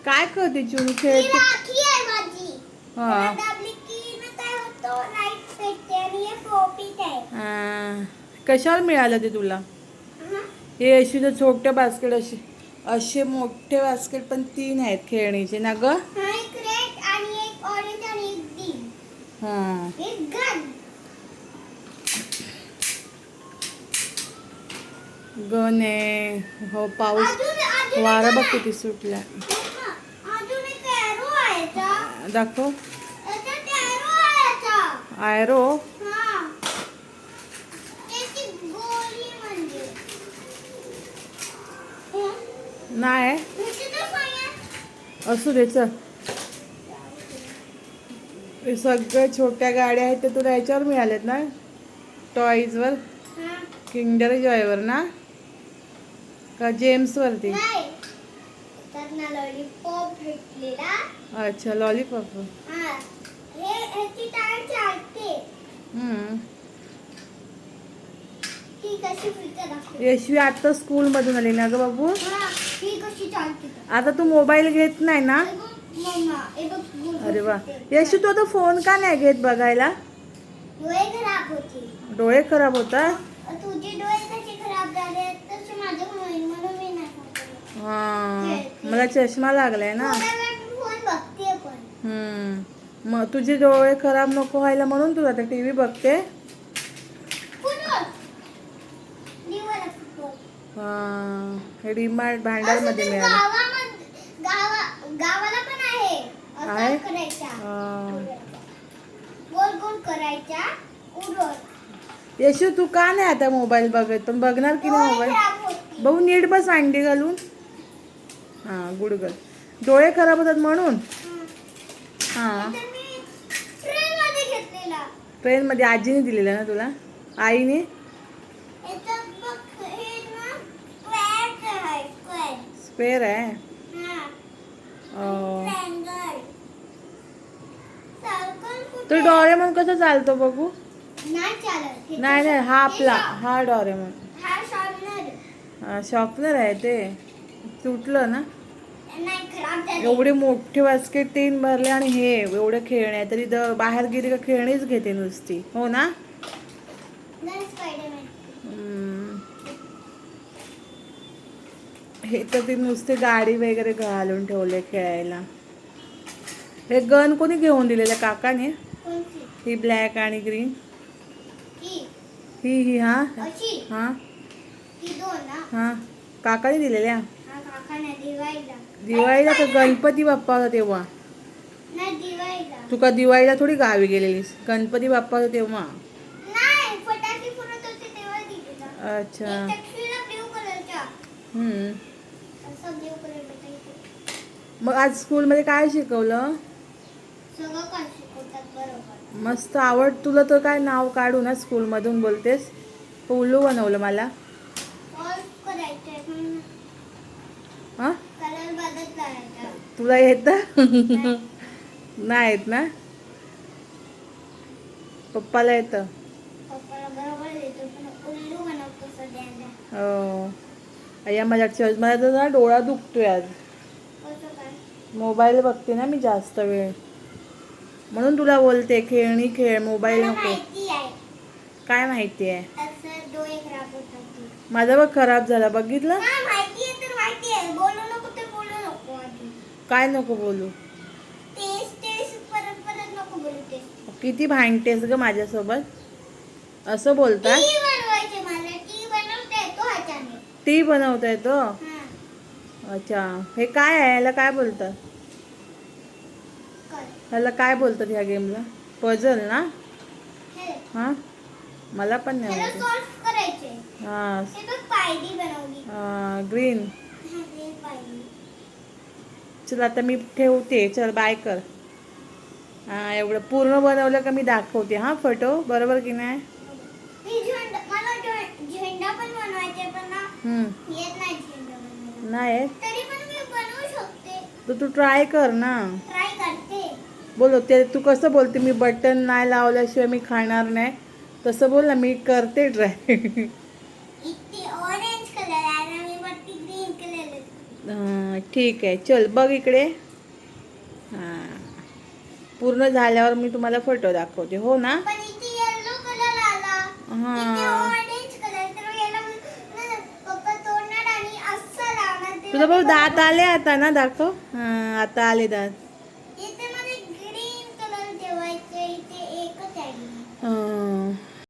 काय करते चुनू खेळते? हा कशावर मिळालं ते तुला? हे यशूचं छोटे बास्केट असे असे मोठे बास्केट पण 3 आहेत खेळणीचे ना ग? हा गण आहे. हो पाऊस वारा बघ किती सुटला. दाखव आयरो. नाही असू दे चल. हे सगळ्या छोट्या गाड्या आहेत ते तुला याच्यावर मिळाल्यात ना टॉईजवर? किंडर जॉयवर ना का जेम्सवरती? अच्छा लॉलीपॉप. यशवी आता स्कूल मधून आली ना ग बाबू? आता तू मोबाईल घेत नाही ना? अरे वा यशू तू आता फोन का नाही घेत बघायला? डोळे खराब होतात. हा मला चष्मा लागलाय ना. मग तुझे डोळे खराब नको व्हायला म्हणून तू आता टीव्ही बघते. हा हे डीमार्ट भांडारमध्ये मिळालं. गावाला पण आहे. गोल गोल करायचा उडत. यशू तू का नाही आता मोबाईल बघत? पण बघणार की नाही मोबाईल? बघू नीट बस अंडी घालून. हा गुड गर्ल. डोळे खराब होतात म्हणून? हा ट्रेन मध्ये आजीने दिलेला ना तुला? आईने? स्पेअर आहे. तो डोरेमॉन कसं चालतो बघू? नाही नाही हा आपला हा डोरेमॉन. हा शॉपनर आहे ते. तुटलं ना? एवढे मोठे बास्केट 3 भरले आणि हे एवढे खेळणे आहे तरी बाहेर गेली का खेळणीच घेते नुसती. हो ना? हे तर ती नुसती गाडी वगैरे घालून ठेवले खेळायला. हे गन कोणी घेऊन दिलेलं? काकाने? ही ब्लॅक आणि ग्रीन ही हा हा हा काकाने दिलेल्या? दिवाळीला का गणपती बाप्पा होता तेव्हा? तू का दिवाळीला थोडी गावी गेलेलीस? गणपती बाप्पा होता तेव्हा? अच्छा. मग आज स्कूलमध्ये काय शिकवलं? मस्त आवड तुला तर काय नाव काढू ना स्कूलमधून बोलतेस. उल्लू बनवलं मला. हा तुला येतं? नाही येत ना? पप्पाला येतं. हो या माझ्या मला तर ना डोळा दुखतोय आज. मोबाईल बघते ना मी जास्त वेळ म्हणून तुला बोलते खेळणी खेळ मोबाईल नको. काय माहिती आहे? माझा बघ खराब झाला बघितलं. काय नको बोलू? किती भांडतेस ग माझ्यासोबत? असं बोलतात? टी बनवता येतो? अच्छा हे काय आहे? याला काय बोलतात? ह्याला काय बोलतात ह्या गेमला? पझल ना? हा मला पण नाही माहिती. हा ग्रीन. चल आता मी ठेवते. चल बाय कर. हा एवढं पूर्ण बनवलं का मी दाखवते हा फोटो. बरोबर की नाही? नाही तर तू ट्राय कर ना. बोल ते तू कसं बोलते मी बटन नाही लावल्याशिवाय मी खाणार नाही तसं बोल ना. मी करते ट्राय. ठीक आहे, चल बघ इकडे. हां, पूर्ण झाल्यावर मी तुम्हाला फोटो दाखवते, हो ना. पण इथे येलो कलर आला. इथे हां, ऑरेंज कलर. तर याला पप्पा तोडणार आणि असं लावणार. तुझा भाऊ दात आले आता ना, दाखव. हां, आता आले दात. इथे मध्ये ग्रीन कलर ठेवायचे. इथे एकच आहे. हां.